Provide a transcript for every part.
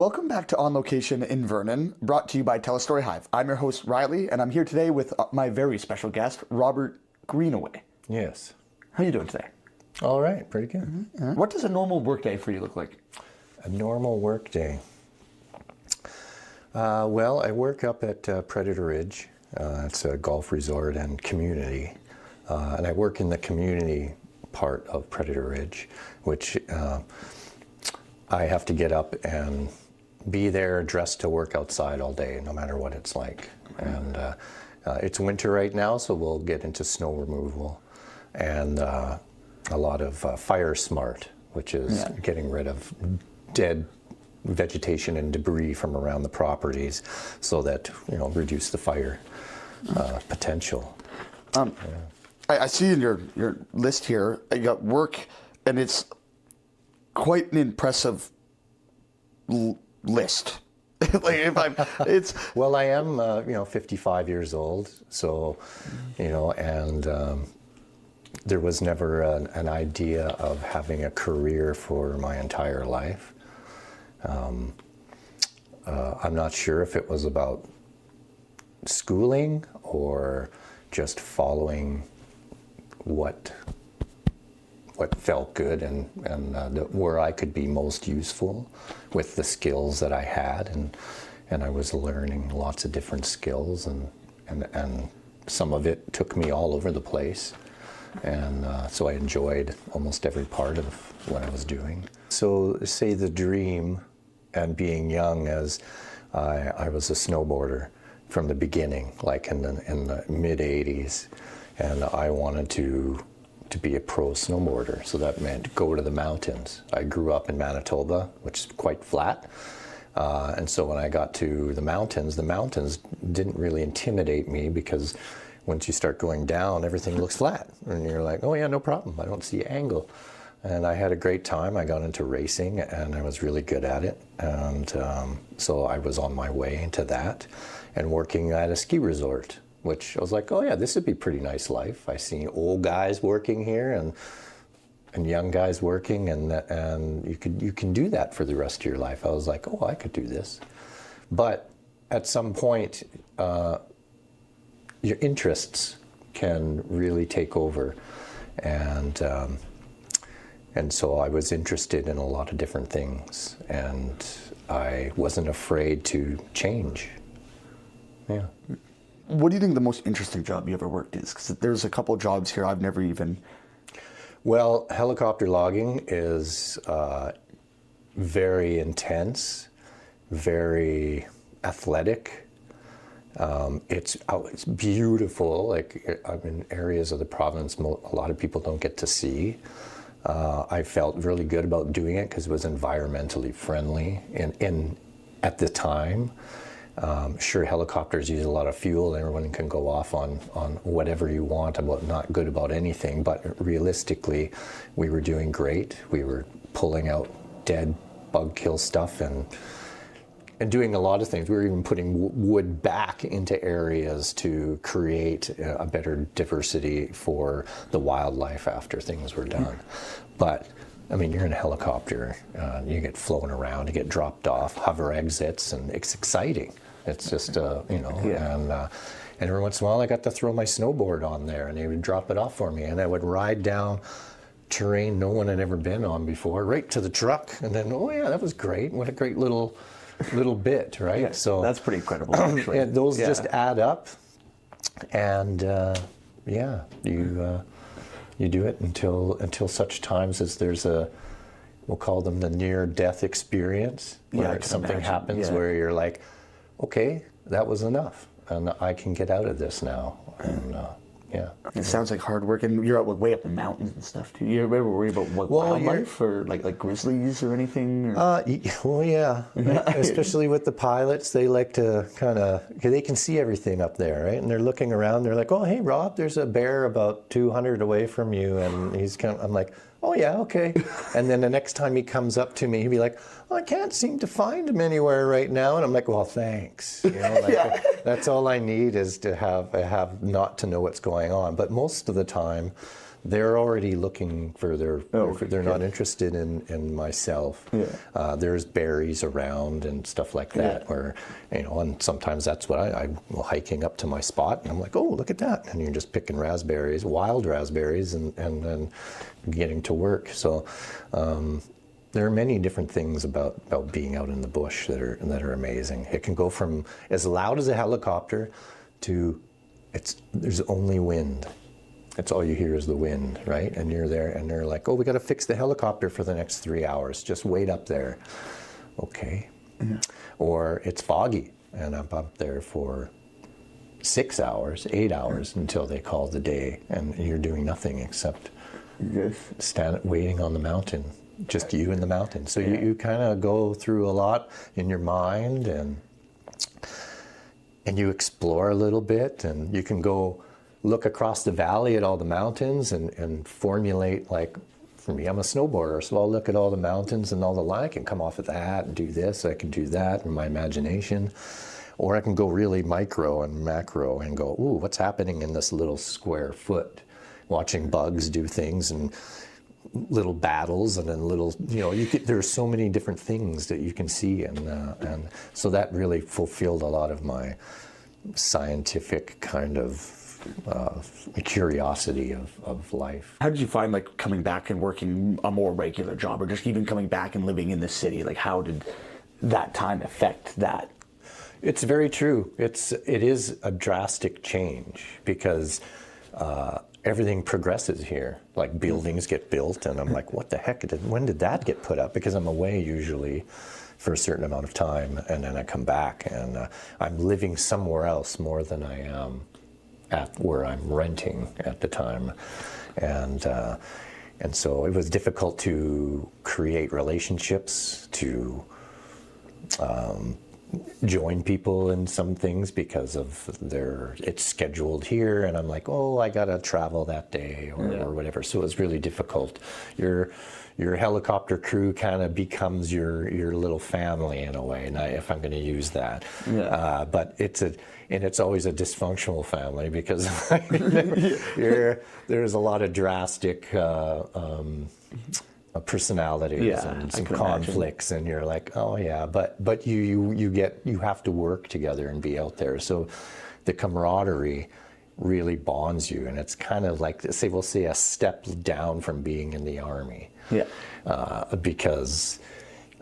Welcome back to On Location in Vernon, brought to you by TELUS STORYHIVE. I'm your host, Riley, and I'm here today with my very special guest, Robert Greenaway. Yes. How are you doing today? All right, pretty good. Mm-hmm. What does a normal workday for you look like? A normal workday. Well, I work up at Predator Ridge. It's a golf resort and community. And I work in the community part of Predator Ridge, which I have to get up and be there dressed to work outside all day, no matter what it's like. And it's winter right now, so we'll get into snow removal and a lot of fire smart, which is getting rid of dead vegetation and debris from around the properties so that, reduce the fire potential. I see in your list here, you got work, and it's quite an impressive list. Well, I am 55 years old, so and there was never an idea of having a career for my entire life. I'm not sure if it was about schooling or just following what felt good and where I could be most useful with the skills that I had, and I was learning lots of different skills, and some of it took me all over the place, and so I enjoyed almost every part of what I was doing. So say the dream and being young, as I was a snowboarder from the beginning, like in the mid-'80s, and I wanted to be a pro snowboarder, so that meant go to the mountains. I grew up in Manitoba, which is quite flat, and so when I got to the mountains didn't really intimidate me, because once you start going down, everything looks flat, and you're like, oh yeah, no problem, I don't see angle. And I had a great time. I got into racing, and I was really good at it, and so I was on my way into that, and working at a ski resort, which I was like, oh yeah, this would be a pretty nice life. I see old guys working here and young guys working, and you can do that for the rest of your life. I was like, oh, I could do this. But at some point, your interests can really take over, and so I was interested in a lot of different things, and I wasn't afraid to change. Yeah. What do you think the most interesting job you ever worked is? Because there's a couple jobs here I've never even... Well, helicopter logging is very intense, very athletic. It's beautiful. Like, I'm in areas of the province a lot of people don't get to see. I felt really good about doing it because it was environmentally friendly at the time. Sure, helicopters use a lot of fuel, and everyone can go off on whatever you want about not good about anything, but realistically, we were doing great. We were pulling out dead bug kill stuff and doing a lot of things. We were even putting wood back into areas to create a better diversity for the wildlife after things were done. But I mean, you're in a helicopter, you get flown around, you get dropped off, hover exits, and it's exciting. It's just, and every once in a while I got to throw my snowboard on there, and they would drop it off for me, and I would ride down terrain no one had ever been on before, right to the truck, and then, oh yeah, that was great. What a great little bit, right? Yeah, so that's pretty incredible, actually. And those just add up, and you do it until such times as there's we'll call them the near-death experience, where something happens where you're like, okay, that was enough, and I can get out of this now. And it sounds like hard work, and you're way up the mountains and stuff too. You ever worry about wildlife or like grizzlies or anything? Or? Well, yeah. Especially with the pilots, they like to they can see everything up there, right? And they're looking around. They're like, "Oh, hey, Rob, there's a bear about 200 away from you," and I'm like, "Oh yeah, okay." And then the next time he comes up to me, he'd be like, "I can't seem to find him anywhere right now." And I'm like, "Well, thanks." That's all I need, is to have not to know what's going on. But most of the time, they're already looking for they're not interested in myself. Yeah. There's berries around and stuff like that, where, and sometimes that's what I'm hiking up to my spot and I'm like, oh, look at that. And you're just picking raspberries, wild raspberries, and then getting to work. So there are many different things about being out in the bush that are amazing. It can go from as loud as a helicopter to there's only wind. That's all you hear is the wind, right? And you're there and they're like, oh, we got to fix the helicopter for the next 3 hours. Just wait up there. Okay. Mm-hmm. Or it's foggy and I'm up there for 6 hours, 8 hours until they call the day, and you're doing nothing except waiting on the mountain. Just you and the mountain. So you kind of go through a lot in your mind, and you explore a little bit, and you can go look across the valley at all the mountains and formulate, like, for me, I'm a snowboarder, so I'll look at all the mountains and all the line. I can come off of that and do this, I can do that in my imagination. Or I can go really micro and macro and go, ooh, what's happening in this little square foot? Watching bugs do things and little battles, and then little, there's so many different things that you can see, and so that really fulfilled a lot of my scientific kind of curiosity of life. How did you find, like, coming back and working a more regular job, or just even coming back and living in the city? Like, how did that time affect that? It's very true. It is a drastic change because everything progresses here. Like, buildings get built, and I'm like, what the heck? When did that get put up? Because I'm away usually for a certain amount of time, and then I come back, and I'm living somewhere else more than I am at where I'm renting at the time, and so it was difficult to create relationships, to join people in some things because of it's scheduled here, and I'm like, oh, I gotta travel that day or whatever. So it was really difficult. Your helicopter crew kind of becomes your little family in a way, if I'm going to use that. But it's always a dysfunctional family because there's a lot of drastic personalities and some conflicts, and you're like, oh yeah, but you have to work together and be out there. So the camaraderie really bonds you, and it's kind of like, we'll say a step down from being in the army. Because,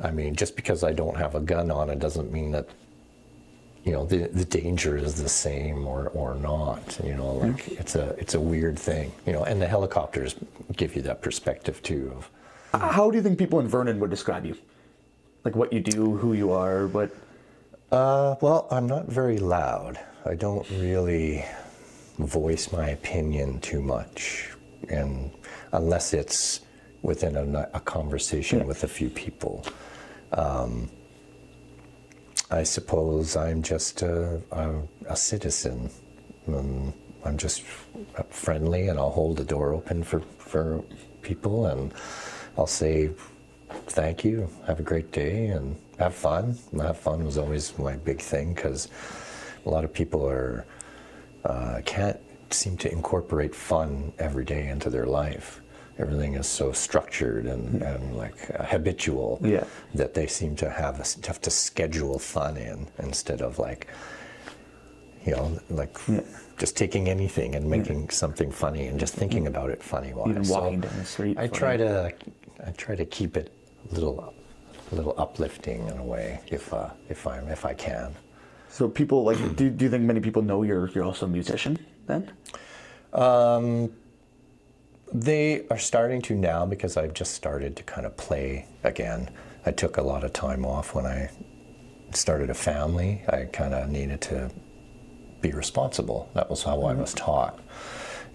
I mean, just because I don't have a gun on it doesn't mean that, the danger is the same or not. It's a weird thing. And the helicopters give you that perspective too of. How do you think people in Vernon would describe you? Like, what you do, who you are, what? Well, I'm not very loud. I don't really voice my opinion too much, and unless it's within a conversation with a few people. I suppose I'm just a citizen. I'm just friendly, and I'll hold the door open for people, and I'll say thank you, have a great day, and have fun. Have fun was always my big thing, because a lot of people can't seem to incorporate fun every day into their life. Everything is so structured and like habitual that they seem to have to schedule fun in instead of just taking anything and making something funny and just thinking about it funny-wise. Even walking down the street. I try to keep it a little uplifting in a way if I can. So people do you think many people know you're also a musician then? They are starting to now, because I've just started to kind of play again. I took a lot of time off when I started a family. I kind of needed to be responsible. That was how I was taught.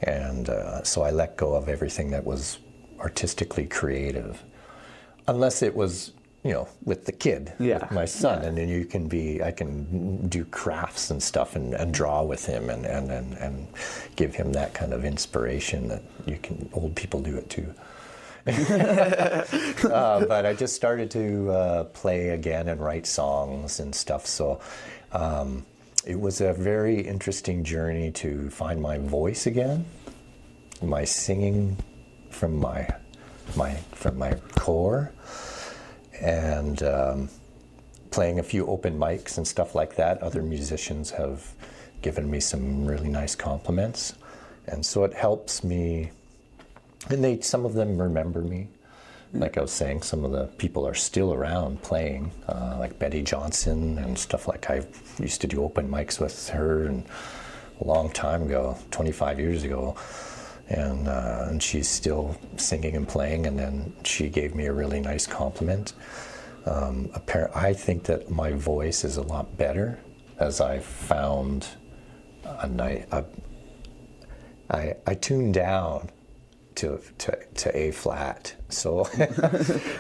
And so I let go of everything that was artistically creative. Unless it was, with the kid, with my son, and then I can do crafts and stuff and draw with him and give him that kind of inspiration that old people do it too. But I just started to play again and write songs and stuff. So it was a very interesting journey to find my voice again. my singing from my core, and playing a few open mics and stuff like that. Other musicians have given me some really nice compliments, and so it helps me. And some of them remember me. Like I was saying, some of the people are still around playing, like Betty Johnson and stuff. Like I used to do open mics with her and a long time ago, 25 years ago, and she's still singing and playing. And then she gave me a really nice compliment. I think that my voice is a lot better, as I found I tuned down to A flat, so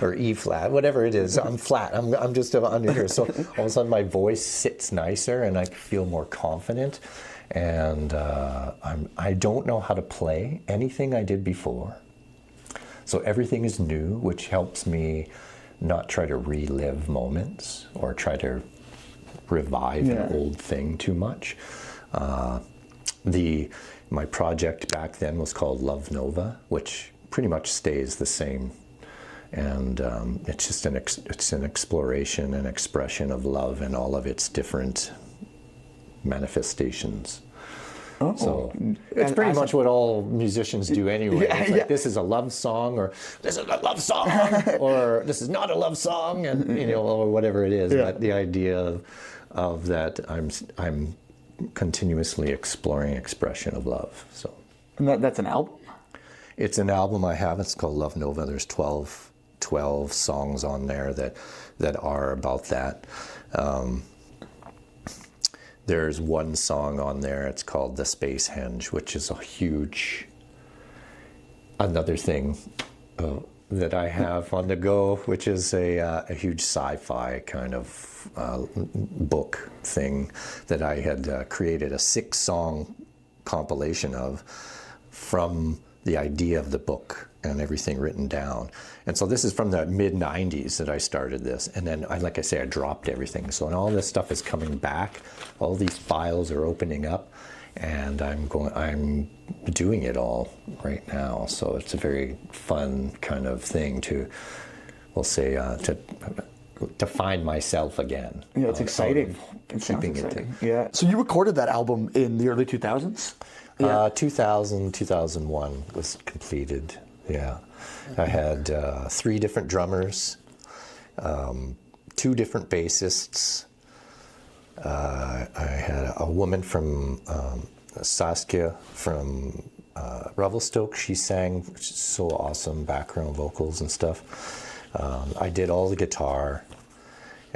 or E flat, whatever it is. I'm flat. I'm just under here. So all of a sudden my voice sits nicer, and I feel more confident. And I don't know how to play anything I did before, so everything is new, which helps me not try to relive moments or try to revive an old thing too much. My project back then was called Love Nova, which pretty much stays the same, and it's just it's an exploration and expression of love in all of its different manifestations. Oh. So it's pretty much what all musicians do anyway. It's like, this is a love song, or this is a love song, or this is not a love song, and or whatever it is. But the idea of that, I'm continuously exploring expression of love. So, and that's an album? It's an album I have. It's called Love Nova. There's 12 songs on there that are about that. There's one song on there. It's called The Space Henge, which is another thing that I have on the go, which is a huge sci-fi kind of book thing that I had created a 6-song compilation of from the idea of the book and everything written down. And so this is from the mid-90s that I started this. And then, like I say, I dropped everything. So all this stuff is coming back. All these files are opening up. And I'm doing it all right now. So it's a very fun kind of thing to find myself again. Yeah, it's exciting. It sounds exciting. Yeah. So you recorded that album in the early 2000s? Yeah. 2000, 2001 was completed. Yeah. I had 3 different drummers, 2 different bassists. I had a woman from Saskia from Revelstoke. She sang, which is so awesome, background vocals and stuff. I did all the guitar,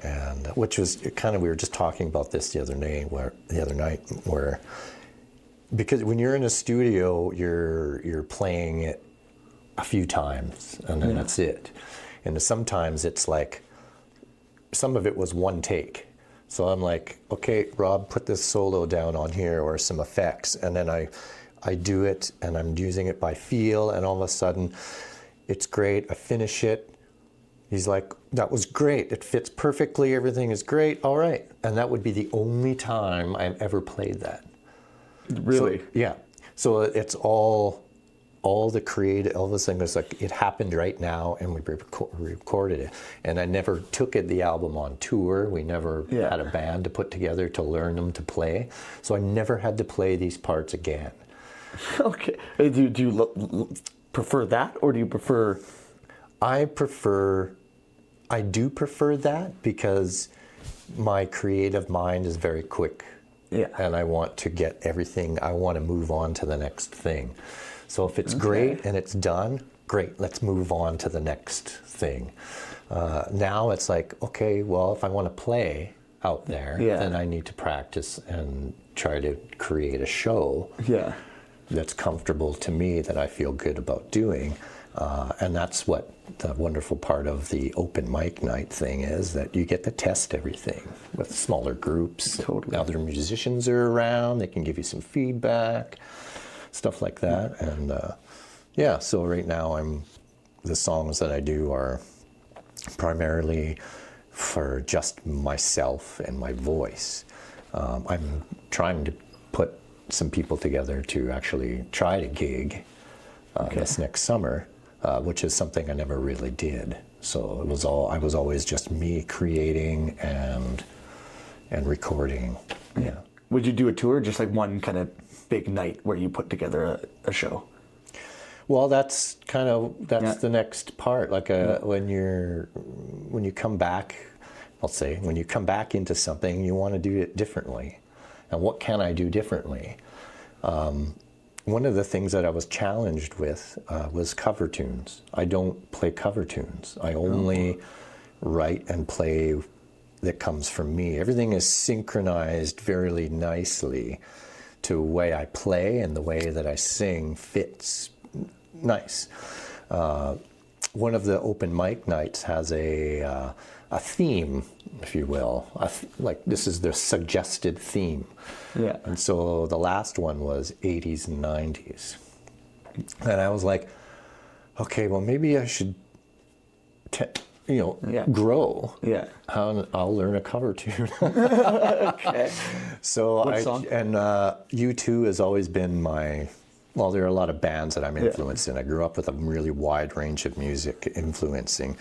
and which was kind of, we were just talking about this the other night, where because when you're in a studio, you're playing it a few times and then that's it. And sometimes it's like, some of it was one take. So I'm like, okay, Rob, put this solo down on here or some effects. And then I do it, and I'm using it by feel, and all of a sudden it's great. I finish it. He's like, that was great. It fits perfectly. Everything is great. All right. And that would be the only time I've ever played that. Really? So, yeah. So it's all the creative, all this thing is like, it happened right now, and we recorded it. And I never took the album on tour. We never had a band to put together to learn them to play. So I never had to play these parts again. Okay. Do you prefer that, or do you prefer? I do prefer that, because my creative mind is very quick. Yeah. And I want to get everything, I want to move on to the next thing. So if it's great and it's done, great, let's move on to the next thing. Now it's like, okay, well, if I want to play out there, then I need to practice and try to create a show that's comfortable to me, that I feel good about doing. And that's what the wonderful part of the open mic night thing is, that you get to test everything with smaller groups. Totally. Other musicians are around, they can give you some feedback, stuff like that. And so right now the songs that I do are primarily for just myself and my voice. I'm trying to put some people together to actually try to gig this next summer, which is something I never really did. So I was always just me creating and recording. Yeah. Would you do a tour, just like one kind of big night where you put together a show? Well, that's the next part. Like when you come back, I'll say, when you come back into something, you want to do it differently. And what can I do differently? One of the things that I was challenged with was cover tunes. I don't play cover tunes. I only write and play that comes from me. Everything is synchronized very nicely to the way I play, and the way that I sing fits nice. One of the open mic nights has a theme, if you will. Like, this is the suggested theme. Yeah. And so the last one was 80s and 90s. And I was like, okay, well, maybe I should, grow. Yeah. I'll learn a cover tune. Okay. So What song? U2 has always been well, there are a lot of bands that I'm influenced in. I grew up with a really wide range of music influencing.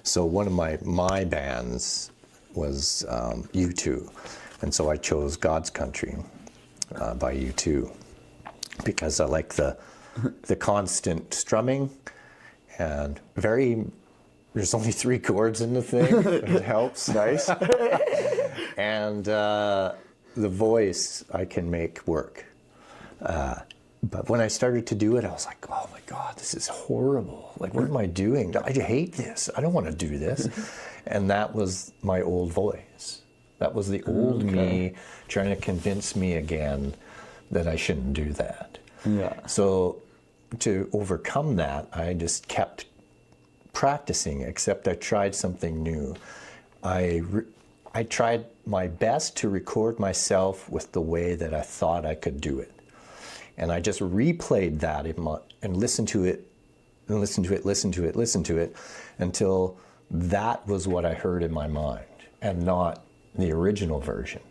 So one of my bands was U2. And so I chose God's Country by U2 because I like the constant strumming and there's only 3 chords in the thing. It helps. Nice. And the voice I can make work. But when I started to do it, I was like, oh my God, this is horrible. Like, what am I doing? I hate this. I don't want to do this. And that was my old voice. That was the old me trying to convince me again that I shouldn't do that. Yeah. So to overcome that, I just kept practicing, except I tried something new. I tried my best to record myself with the way that I thought I could do it. And I just replayed that and listened to it, and listened to it, until that was what I heard in my mind, and not the original version.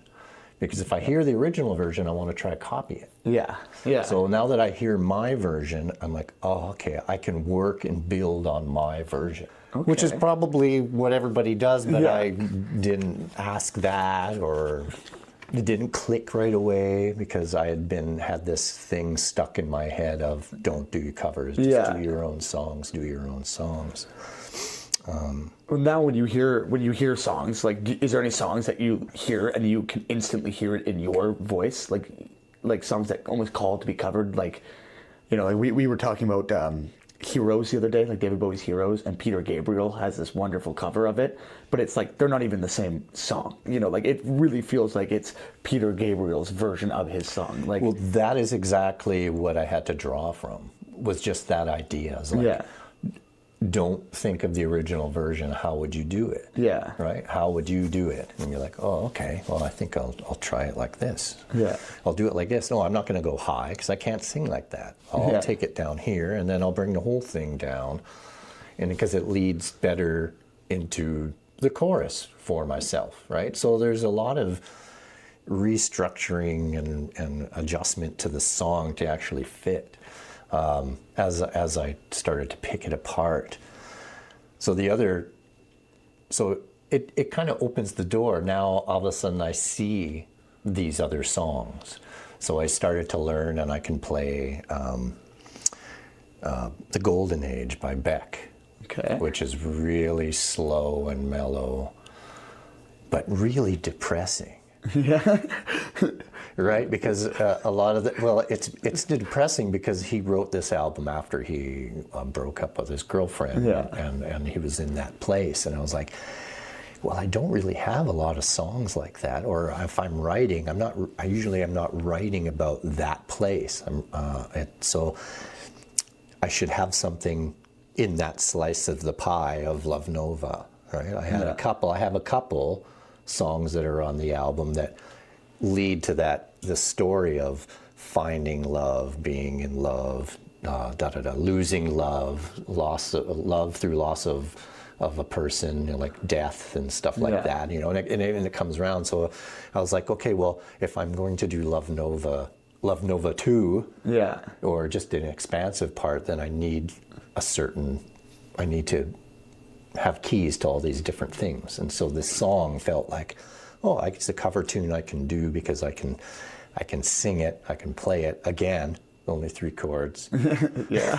Because if I hear the original version, I want to try to copy it. Yeah. Yeah. So now that I hear my version, I'm like, oh, okay, I can work and build on my version. Okay. Which is probably what everybody does, but I didn't ask that, or it didn't click right away because I had this thing stuck in my head of don't do covers, just do your own songs, Well, now when you hear songs, like, is there any songs that you hear and you can instantly hear it in your voice, like songs that almost call to be covered? Like, like we were talking about Heroes the other day, like David Bowie's Heroes, and Peter Gabriel has this wonderful cover of it, but it's like they're not even the same song. Like, it really feels like it's Peter Gabriel's version of his song. Like, well, that is exactly what I had to draw from, was just that idea. It's like, don't think of the original version. How would you do it? Yeah. Right? How would you do it? And you're like, oh, okay. Well, I think I'll try it like this. Yeah. I'll do it like this. No, I'm not going to go high because I can't sing like that. I'll take it down here, and then I'll bring the whole thing down, and because it leads better into the chorus for myself, right? So there's a lot of restructuring and adjustment to the song to actually fit. As I started to pick it apart. So it kind of opens the door. Now all of a sudden I see these other songs. So I started to learn, and I can play The Golden Age by Beck, which is really slow and mellow, but really depressing. Yeah. Right, because a lot of it's depressing because he wrote this album after he broke up with his girlfriend, and he was in that place, and I was like, well, I don't really have a lot of songs like that, or if I'm writing, I'm not writing about that place. So I should have something in that slice of the pie of Love Nova, right? I have a couple songs that are on the album that lead to the story of finding love, being in love, losing love, love through loss of a person, like death and stuff like that, and it comes around. So I was like, okay, well, if I'm going to do Love Nova Love Nova 2, Yeah. or just an expansive part, then I need to have keys to all these different things. And so this song felt like, oh, it's a cover tune I can do because I can sing it, I can play it again, only 3 chords. Yeah.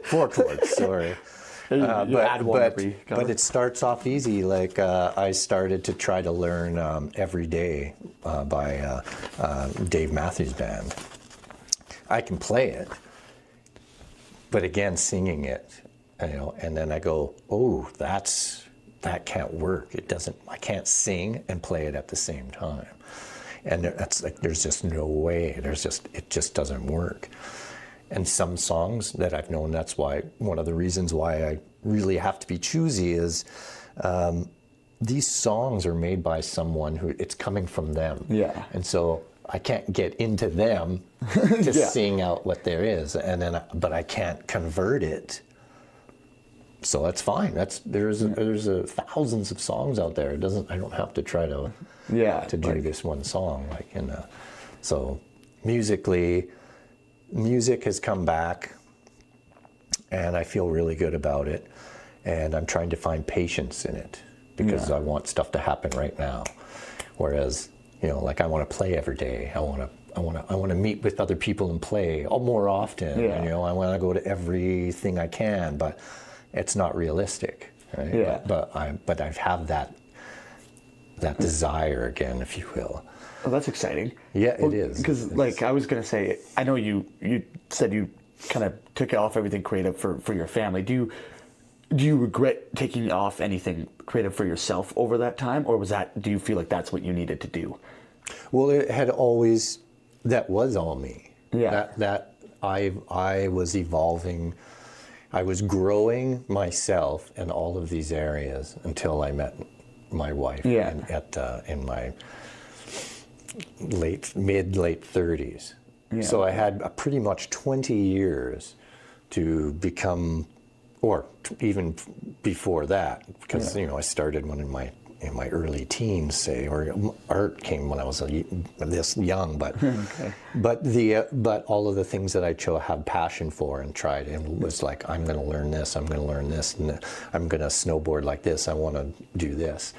4 chords, sorry. But it starts off easy. Like I started to try to learn Every Day by Dave Matthews Band. I can play it, but again, singing it, and then I go, oh, that can't work. It doesn't. I can't sing and play it at the same time, and that's like there's just no way. It just doesn't work. And some songs that I've known, that's why one of the reasons why I really have to be choosy is these songs are made by someone who it's coming from them. Yeah. And so I can't get into them to sing out what there is, but I can't convert it. So that's fine. There's thousands of songs out there. I don't have to try to do this one song. So musically. Music has come back, and I feel really good about it. And I'm trying to find patience in it because I want stuff to happen right now. Whereas, like I want to play every day. I want to meet with other people and play more often. Yeah. I want to go to everything I can, but it's not realistic. Right? Yeah. But I have that desire again, if you will. Oh, that's exciting. Yeah, it is. Because, I was going to say, I know you said you kind of took off everything creative for your family. Do you regret taking off anything creative for yourself over that time? Or do you feel like that's what you needed to do? Well, it had always, that was all me. Yeah. That I was evolving. I was growing myself in all of these areas until I met my wife in my late 30s. Yeah. So I had pretty much 20 years to become, or even before that, because I started when in my early teens, say, or art came when I was this young, but but all of the things that I had passion for and tried, and was like, I'm going to learn this, and I'm going to snowboard like this, I want to do this.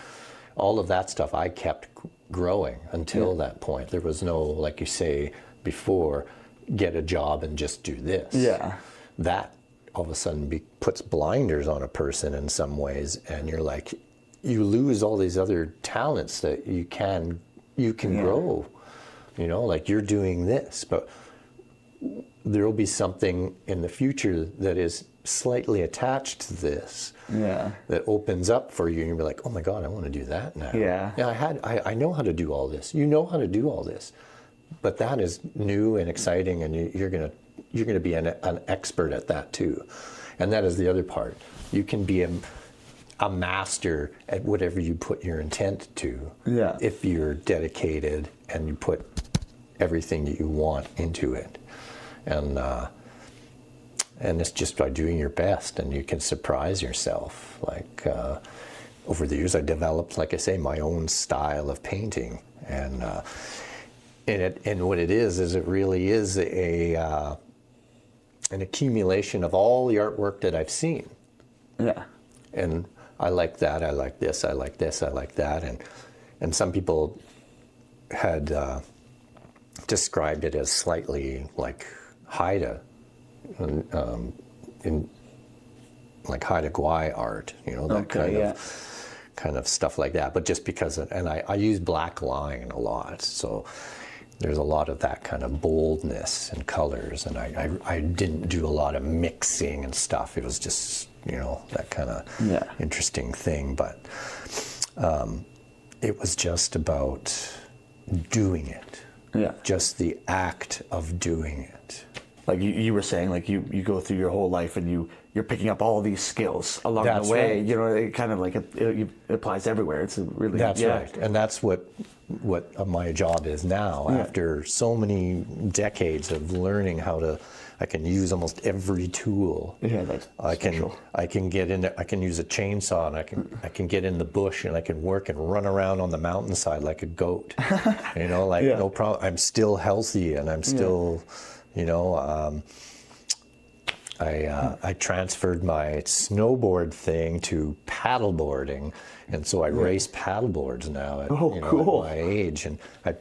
All of that stuff I kept growing until that point. There was no, like you say before, get a job and just do this. Yeah. That all of a sudden puts blinders on a person in some ways, and you're like, you lose all these other talents that you can grow. Like you're doing this, but there will be something in the future that is slightly attached to this that opens up for you, and you'll be like, oh my God, I want to do that now. I know how to do all this. You know how to do all this, but that is new and exciting, and you're gonna be an expert at that too. And that is the other part. You can be a master at whatever you put your intent to, if you're dedicated and you put everything that you want into it. And it's just by doing your best, and you can surprise yourself. Like over the years, I developed, like I say, my own style of painting, and what it is it really is an accumulation of all the artwork that I've seen. Yeah. And I like that. I like this. I like this. I like that. And some people had described it as slightly like Haida. In like Haida Gwaii art, that kind of stuff like that. But just because, I use black line a lot, so there's a lot of that kind of boldness and colors, and I didn't do a lot of mixing and stuff. It was just that kind of interesting thing. But it was just about doing it. Yeah. Just the act of doing it. Like you were saying, like you go through your whole life and you're picking up all these skills along That's the way. right. You know, it kind of like it applies everywhere. It's a really That's right, and that's what my job is now. After so many decades of learning how to, I can use almost every tool. Yeah, that's special. I can get in there, I can use a chainsaw, and I can get in the bush, and I can work and run around on the mountainside like a goat. You know, like no problem. I'm still healthy, and I'm still, you know. I transferred my snowboard thing to paddleboarding, and so I race paddleboards now at, cool. at my age, and I've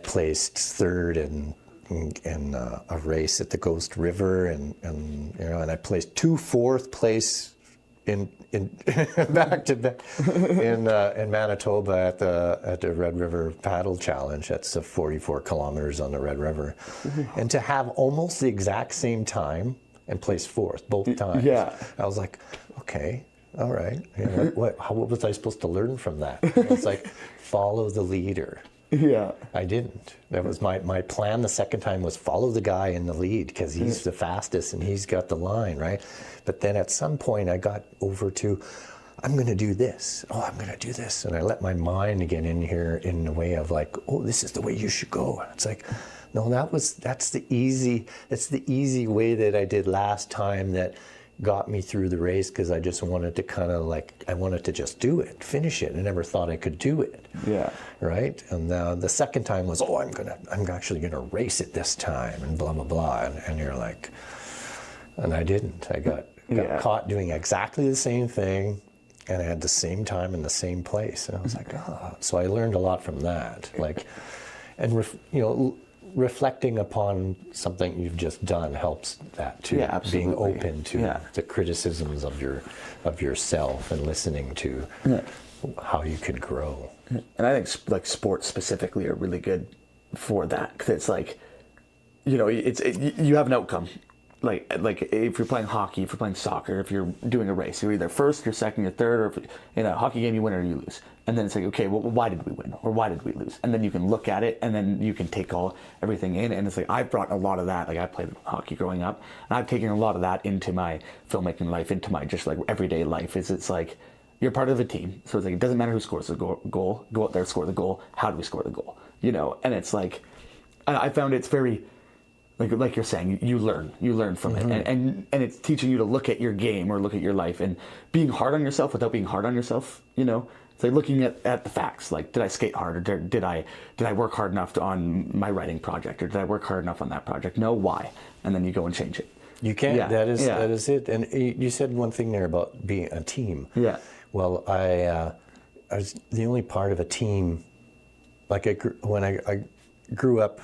placed third in a race at the Ghost River, and I placed 2 fourth place in back to back in Manitoba at the Red River Paddle Challenge. That's 44 kilometers on the Red River, and to have almost the exact same time and place fourth both times. Yeah, I was like, okay, all right. You know, what was I supposed to learn from that? It's like follow the leader. Yeah, I didn't. That was my plan. The second time was follow the guy in the lead because he's the fastest and he's got the line, right? But then at some point I got over to, I'm going to do this. Oh, I'm going to do this, and I let my mind get in here in the way of like, oh, this is the way you should go. And it's like, no, that's the easy way that I did last time that got me through the race, because I just wanted to kind of like, I wanted to just do it, finish it. I never thought I could do it. Yeah. Right. And the second time was, oh, I'm actually gonna race it this time, and blah blah blah. And you're like, and I didn't. I got caught doing exactly the same thing, and I had the same time in the same place. And I was like, oh. So I learned a lot from that. Like, and reflecting upon something you've just done helps that too. Yeah, absolutely. Being open to the criticisms of yourself and listening to how you can grow. And I think like sports specifically are really good for that, because it's like, you know, you have an outcome. Like if you're playing hockey, if you're playing soccer, if you're doing a race, you're either first, you're second, you're third, or if in a hockey game you win or you lose. And then it's like, okay, well, why did we win or why did we lose? And then you can look at it, and then you can take everything in. And it's like, I've brought a lot of that. Like I played hockey growing up, and I've taken a lot of that into my filmmaking life, into my just like everyday life. It's like, you're part of a team. So it's like, it doesn't matter who scores the goal, go out there, score the goal. How do we score the goal? You know? And it's like, I found it's very, like you're saying, you learn from it, and it's teaching you to look at your game or look at your life and being hard on yourself without being hard on yourself. You know, it's like looking at the facts. Like, did I skate hard, or did I work hard enough on my writing project, or did I work hard enough on that project? No, why? And then you go and change it. You can. Yeah. That is it. And you said one thing there about being a team. Yeah. Well, I was the only part of a team. Like when I grew up.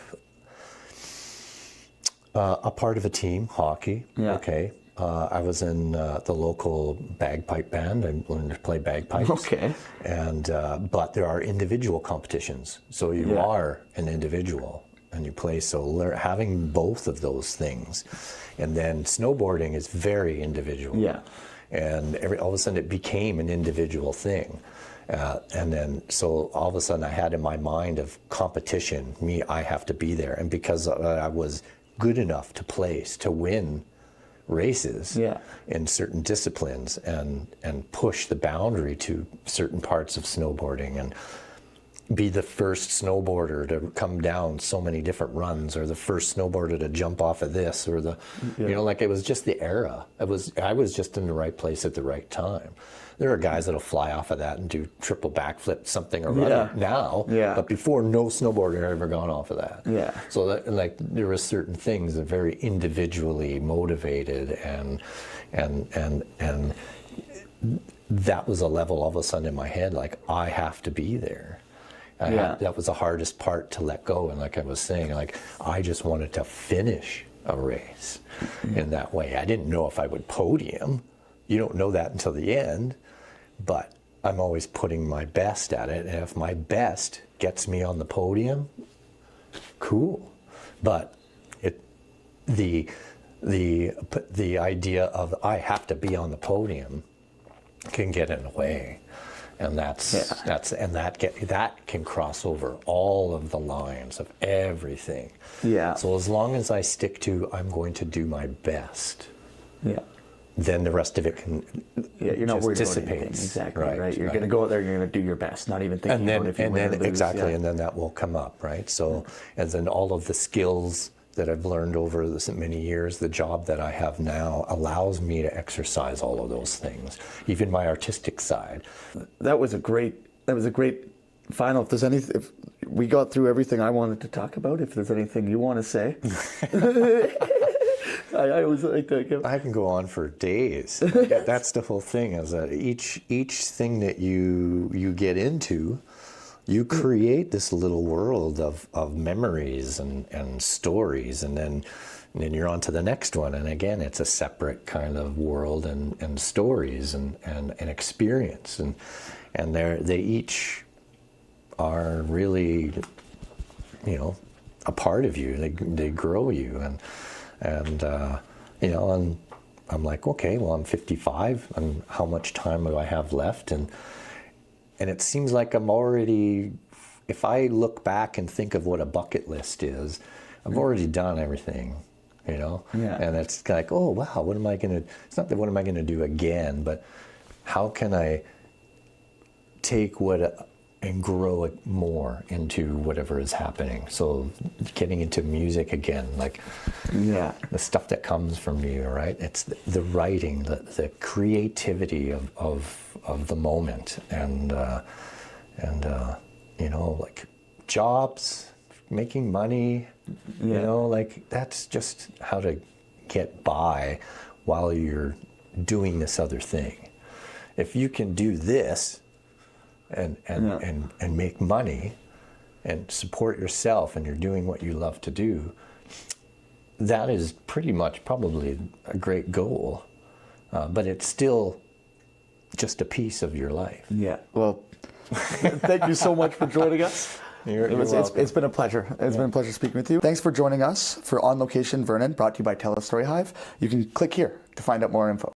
A part of a team, hockey. Yeah. Okay. I was in the local bagpipe band. I learned to play bagpipes. Okay. And but there are individual competitions, so you are an individual and you play. So having both of those things, and then snowboarding is very individual. Yeah. And all of a sudden it became an individual thing. And then, so all of a sudden I had in my mind of competition, I have to be there. And because I was good enough to place, to win races in certain disciplines and push the boundary to certain parts of snowboarding, and be the first snowboarder to come down so many different runs, or the first snowboarder to jump off of this, or you know, like it was just the era. I was just in the right place at the right time. There are guys that'll fly off of that and do triple backflip something or other now, but before, no snowboarder had ever gone off of that. Yeah. So that, like, there were certain things that are very individually motivated, and that was a level all of a sudden in my head, like, I have to be there. That was the hardest part to let go. And like I was saying, like, I just wanted to finish a race in that way. I didn't know if I would podium. You don't know that until the end, but I'm always putting my best at it. And if my best gets me on the podium, cool. But the idea of I have to be on the podium can get in the way. And that can cross over all of the lines of everything. Yeah. So as long as I stick to, I'm going to do my best. Yeah. Then the rest of it can you're not worried dissipate. about anything. Exactly, right? You're going to go out there, you're going to do your best, not even thinking about if you win or lose. Exactly, and then that will come up, right? So, and then all of the skills that I've learned over this many years, the job that I have now allows me to exercise all of those things, even my artistic side. That was a great final. If we got through everything I wanted to talk about, if there's anything you want to say. I always like that. I can go on for days. That's the whole thing, is that each thing that you get into, you create this little world of memories and stories, and then you're on to the next one. And again, it's a separate kind of world and stories and experience. And they each are really, a part of you. They grow you. And I'm like, okay, well, I'm 55, and how much time do I have left? And it seems like I'm already, if I look back and think of what a bucket list is, I've already done everything, Yeah. And it's like, oh, wow, it's not that what am I going to do again, but how can I take and grow it more into whatever is happening. So getting into music again, the stuff that comes from you, right? It's the writing, the creativity of the moment, and jobs, making money, that's just how to get by while you're doing this other thing. If you can do this and make money and support yourself, and you're doing what you love to do, that is pretty much probably a great goal. But it's still just a piece of your life. Yeah. Well, thank you so much for joining us. It's been a pleasure. It's been a pleasure speaking with you. Thanks for joining us for On Location Vernon, brought to you by TELUS STORYHIVE. You can click here to find out more info.